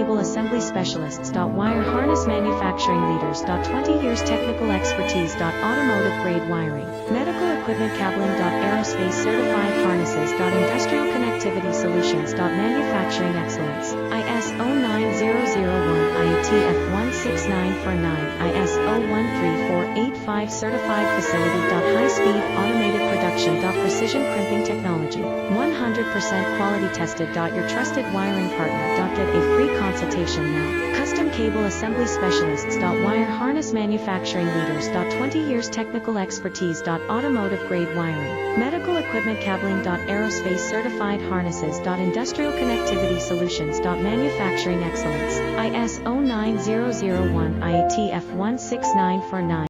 cable assembly specialists. Wire harness manufacturing leaders. 20 years technical expertise. Automotive grade wiring, medical equipment cabling. Aerospace certified harnesses. Industrial connectivity solutions. Manufacturing excellence. ISO 9001 IATF 16949 ISO 13485 certified facility. High speed automated production. Precision crimping technology, 100% quality tested. Your trusted wiring partner. Get a free consultation now. Custom cable assembly specialists. Wire harness manufacturing leaders. 20 years technical expertise. Automotive grade wiring, medical equipment cabling. Aerospace certified harnesses. Industrial connectivity solutions. Manufacturing excellence. ISO 9001 IATF 16949